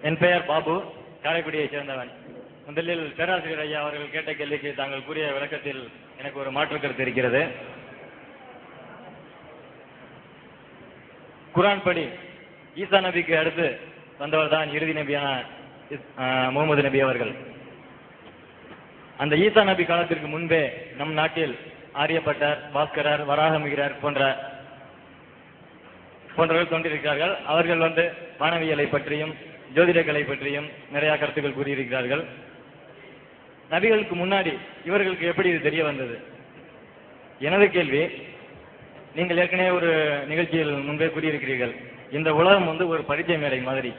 என் பெயர் பாபு, காரைக்குடியை சேர்ந்தவன். முதலில் பேராசிரியர் ஐயா அவர்கள் கேட்ட கேள்விக்கு தாங்கள் கூறிய விளக்கத்தில் எனக்கு ஒரு மாற்று கருத்து இருக்கிறது. குர்ஆன் படி ஈசா நபிக்கு அடுத்து வந்தவர் தான் இறுதி நபியான முகமது நபி அவர்கள். அந்த ஈசா நபி காலத்திற்கு முன்பே நம் நாட்டில் ஆரியப்பட்டர், பாஸ்கரர், வராகமிகிரர் போன்றவர்கள் தோன்றியிருக்கிறார்கள். அவர்கள் வானவியலை பற்றியும் ஜோதிடக்கலை பற்றியும் நிறைய கருத்துக்கள் கூறியிருக்கிறார்கள். நபிகளுக்கு முன்னாடி இவர்களுக்கு எப்படி இது தெரிய வந்தது? எனது கேள்வி, நீங்கள் ஏற்கனவே ஒரு நிகழ்ச்சியில் முன்பே கூறியிருக்கிறீர்கள், இந்த உலகம் ஒரு பரீட்சை மேடை மாதிரி.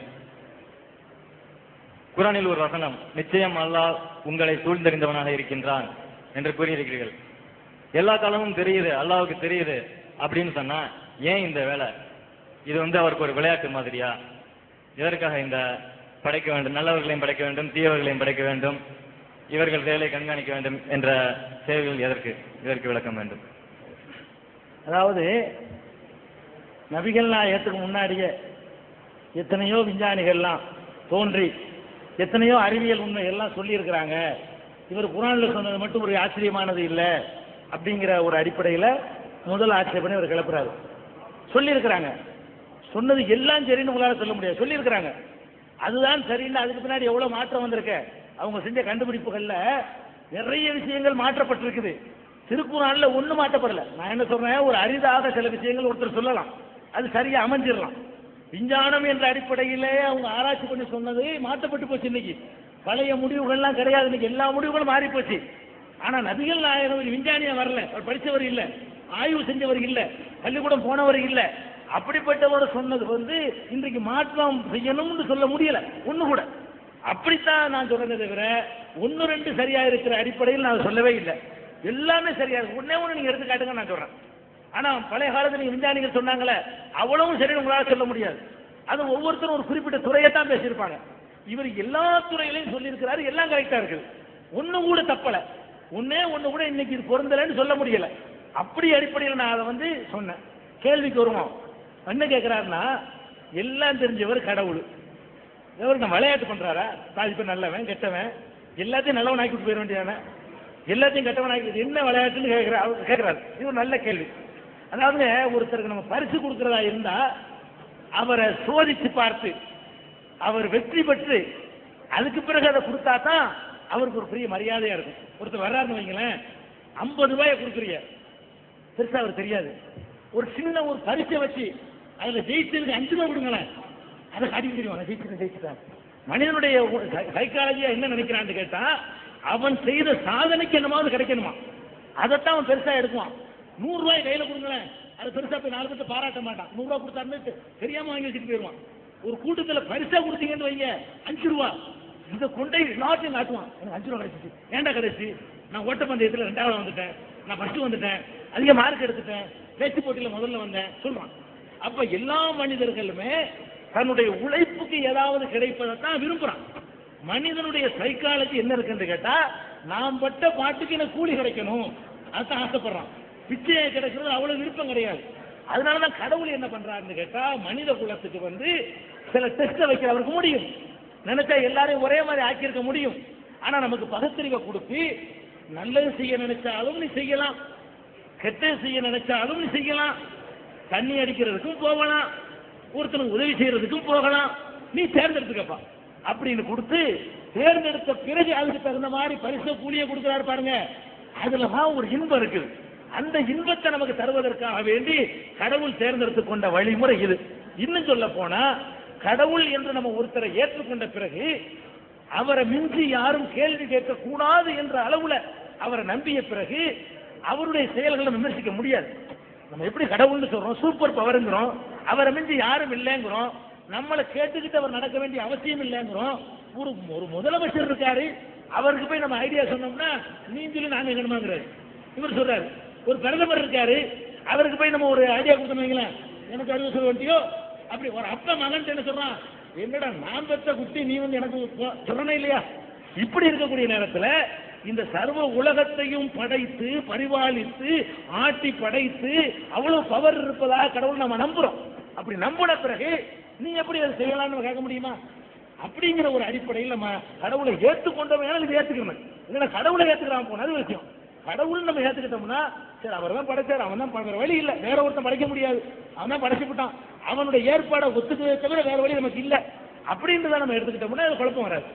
குர்ஆனில் ஒரு வசனம், நிச்சயம் அல்லாஹ் உங்களை சூழ்ந்தறிந்தவனாக இருக்கின்றான் என்று கூறியிருக்கிறீர்கள். எல்லா காலமும் தெரியுது, அல்லாஹ்வுக்கு தெரியுது அப்படின்னு சொன்னா ஏன் இந்த வேலை? இது அவருக்கு ஒரு விளையாட்டு மாதிரியா? எதற்காக இந்த படைக்க வேண்டும், நல்லவர்களையும் படைக்க வேண்டும், தீயவர்களையும் படைக்க வேண்டும், இவர்கள் செயலை கண்காணிக்க வேண்டும் என்ற செயல்கள் இதற்கு விளக்கம் வேண்டும். அதாவது நபிகள் நாயகத்துக்கு முன்னாடியே எத்தனையோ விஞ்ஞானிகள்லாம் தோன்றி எத்தனையோ அறிவியல் உண்மை எல்லாம் சொல்லி இருக்கிறாங்க. இவர் குர்ஆன்ல சொன்னது மட்டும் ஒரு ஆச்சரியமானது இல்லை அப்படிங்கிற ஒரு அடிப்படையில் முதல் ஆட்சேபனை இவர் கிளப்புறாரு. சொல்லியிருக்கிறாங்க, சொன்னது எல்லாம் சரின்னு உங்களால் சொல்ல முடியாது, சொல்லியிருக்கிறாங்க. அதுதான் சரின்னு அதுக்கு பின்னாடி எவ்வளோ மாற்றம் வந்திருக்கு. அவங்க செஞ்ச கண்டுபிடிப்புகளில் நிறைய விஷயங்கள் மாற்றப்பட்டிருக்குது. திருக்குர்ஆன்ல ஒன்றும் மாற்றப்படலை. நான் என்ன சொல்றேன், ஒரு அரிதாக சில விஷயங்கள் ஒருத்தர் சொல்லலாம், அது சரியா அமைஞ்சிடலாம். விஞ்ஞானம் என்ற அடிப்படையிலே அவங்க ஆராய்ச்சி பண்ணி சொன்னது மாற்றப்பட்டு போச்சு. இன்னைக்கு பழைய முடிவுகள்லாம் கிடையாது, இன்னைக்கு எல்லா முடிவுகளும் மாறி போச்சு. ஆனா நபிகள் நாயகம் விஞ்ஞானியா வரல, அவர் படித்தவர் இல்லை, ஆய்வு செஞ்சவர் இல்லை, பள்ளிக்கூடம் போனவர் இல்லை. அப்படிப்பட்டவரோட சொன்னது இன்றைக்கு மாற்றம் செய்யணும்னு சொல்ல முடியல ஒண்ணு கூட. அப்படித்தான் நான் சொல்றதை தவிர ஒன்னு ரெண்டு சரியா இருக்கிற அடிப்படையில் நான் சொல்லவே இல்லை. எல்லாமே சரியா இருக்கு. ஒண்ணு நீங்க எடுத்து காட்டுங்க நான் சொல்றேன். ஆனா பழைய காலத்துல நீங்க விஞ்ஞானிகள் சொன்னாங்களே அவ்வளவும் சரி உங்களால சொல்ல முடியாது. அது ஒவ்வொருத்தரும் ஒரு குறிப்பிட்ட துறையை தான் பேசியிருப்பாங்க. இவர் எல்லா துறைகளையும் சொல்லியிருக்கிறாரு, எல்லாம் கரெக்டா இருக்குது, ஒண்ணு கூட தப்பல, ஒண்ணு கூட இன்னைக்கு இது பொருந்தலன்னு சொல்ல முடியல. அப்படி அடிப்படையில் நான் அதை சொன்னேன். கேள்விக்கு வருவோம். என்ன கேட்கிறாருன்னா, எல்லாம் தெரிஞ்சவர் கடவுள், எவர் நான் விளையாட்டு பண்றாரா? பாதி பேர் நல்லவன் கெட்டவன், எல்லாத்தையும் நல்லவன் ஆக்கிட்டு போயிட வேண்டியதானே, எல்லாத்தையும் கெட்டவன் ஆக்கி என்ன விளையாட்டுன்னு கேட்கிறாரு. இது ஒரு நல்ல கேள்வி. அதாவது ஒருத்தருக்கு நம்ம பரிசு கொடுக்கறதா இருந்தா அவரை சோதிச்சு பார்த்து அவர் வெற்றி பெற்று அதுக்கு பிறகு அதை கொடுத்தா தான் அவருக்கு ஒரு பெரிய மரியாதையா இருக்கும். ஒருத்தர் வர்றாருன்னு வைங்களேன், 50 ரூபாயை கொடுக்குறீங்க, பெருசா அவர் தெரியாது, ஒரு சின்ன ஒரு பரிசை வச்சு அதுல ஜெயிச்சதுக்கு 5 ரூபாய் கொடுங்களேன், அதை காட்டிட்டு தெரியும் ஜெயிச்சுட்டான். மனிதனுடைய சைக்காலஜியா என்ன நினைக்கிறான்னு கேட்டா, அவன் செய்த சாதனைக்கு என்னமாவது கிடைக்கணுமா, அதைத்தான் அவன் பெருசா எடுக்குவான். 100 ரூபாய் கையில கொடுங்களேன், அது பெருசா போய் 4 பேர்த்த பாராட்ட மாட்டான். 100 ரூபாய் கொடுத்தாருன்னு தெரியாம வாங்கி வச்சுட்டு போயிடுவான். ஒரு கூட்டத்துல பரிசா கொடுத்தீங்கன்னு வைங்க, 5 ரூபா, இந்த கொண்டை எல்லாத்தையும் காட்டுவான், எனக்கு 5 ரூபா கிடைச்சிச்சு, ஏன்டா கிடைச்சி, நான் ஓட்டப்பந்தயத்தில் 2வது வந்துட்டேன், நான் ஃபர்ஸ்ட் வந்துட்டேன், அதிக மார்க் எடுத்துட்டேன், பேச்சு போட்டியில முதல்ல வந்தேன் சொல்றான். அப்ப எல்லா மனிதர்களுமே தன்னுடைய உழைப்புக்கு ஏதாவது கிடைப்பதைத்தான் விரும்புறான். மனிதனுடைய சைக்காலஜி என்ன இருக்குன்னு கேட்டா, நாம் பட்ட பாட்டுக்கு எனக்கு கூலி கிடைக்கணும், அதான் ஆசைப்படுறான். பிச்சையை கிடைக்கிறது அவ்வளவு விருப்பம் கிடையாது. அதனாலதான் கடவுள் என்ன பண்றாருன்னு கேட்டா, மனித குலத்துக்கு சில டெஸ்ட வைக்க அவருக்கு முடியும். நினைச்சா எல்லாரையும் ஒரே மாதிரி ஆக்கியிருக்க முடியும். ஆனா நமக்கு பகுத்தறிவை கொடுத்து நல்லது செய்ய நினைச்சாலும் நீ செய்யலாம், கெட்டது செய்ய நினைச்சாலும் நீ செய்யலாம், தண்ணி அடிக்கிறதுக்கும் போகலாம், ஒருத்தனுக்கு உதவி செய்யறதுக்கும் போகலாம், நீ தேர்ந்தெடுத்துக்கப்பா அப்படின்னு கொடுத்து தேர்ந்தெடுத்த பிறகு அதுக்கு தகுந்த மாதிரி பரிசு கூலியை கொடுக்கிறாரு பாருங்க. அதுலதான் ஒரு இன்பம் இருக்குது. அந்த இன்பத்தை நமக்கு தருவதற்காக வேண்டி கடவுள் தேர்ந்தெடுத்து கொண்ட வழிமுறை இது. இன்னும் சொல்ல போனா, கடவுள் என்று நம்ம ஒருத்தரை ஏற்றுக்கொண்ட பிறகு அவரை மிஞ்சி யாரும் கேள்வி கேட்க கூடாது என்ற அளவுல அவரை நம்பிய பிறகு அவருடைய செயல்களை விமர்சிக்க முடியாது. நம்ம எப்படி கடவுள்னு சொல்றோம், சூப்பர் பவர்ங்கிறோம், அவரை மிஞ்சி யாரும் இல்லைங்கிறோம், நம்மளை கேட்டுக்கிட்டு அவர் நடக்க வேண்டிய அவசியம் இல்லைங்கிறோம். ஒரு முதலமைச்சர் இருக்காரு, அவருக்கு போய் நம்ம ஐடியா சொன்னோம்னா நீ சொல்லி நாங்க என்னமாங்கிறாரு இவர் சொல்றாரு. ஒரு பிரதமர் இருக்காரு, அவருக்கு போய் நம்ம ஒரு ஐடியா கொடுத்தோம், எனக்கு அறிவு சொல்ல வேண்டியோ, அப்படி ஒரு அப்பா மகன் என்ன சொல்றான், என்னடா நான் பெற்ற குட்டி நீ எனக்கு சொல்றனே இல்லையா? இப்படி இருக்கக்கூடிய நேரத்தில் இந்த சர்வ உலகத்தையும் படைத்து பரிபாலித்து ஆட்டி படைத்து அவ்வளவு பவர் இருப்பதாக கடவுள் நம்ம நம்புறோம். அப்படி நம்பின பிறகு நீ எப்படி அதை செய்யலாம்னு கேட்க முடியுமா? அப்படிங்கிற ஒரு அடிப்படையில் நம்ம கடவுளை ஏற்றுக்கொண்டவங்க இது ஏற்றுக்கணும். இல்லைன்னா கடவுளை ஏற்றுக்கிறான் போனது விஷயம். கடவுள் நம்ம ஏற்றுக்கிட்டோம்னா சரி அவர் தான் படைச்சார், அவன் தான் வேற வழி இல்லை, வேற ஒருத்தன் படைக்க முடியாது, அவன் தான் படைச்சு விட்டான், அவனுடைய ஏற்பாடை ஒத்துக்கிறத தவிர வேற வழி நமக்கு இல்லை அப்படின்றத நம்ம எடுத்துக்கிட்டோம்னா அது குழப்பம் வராது.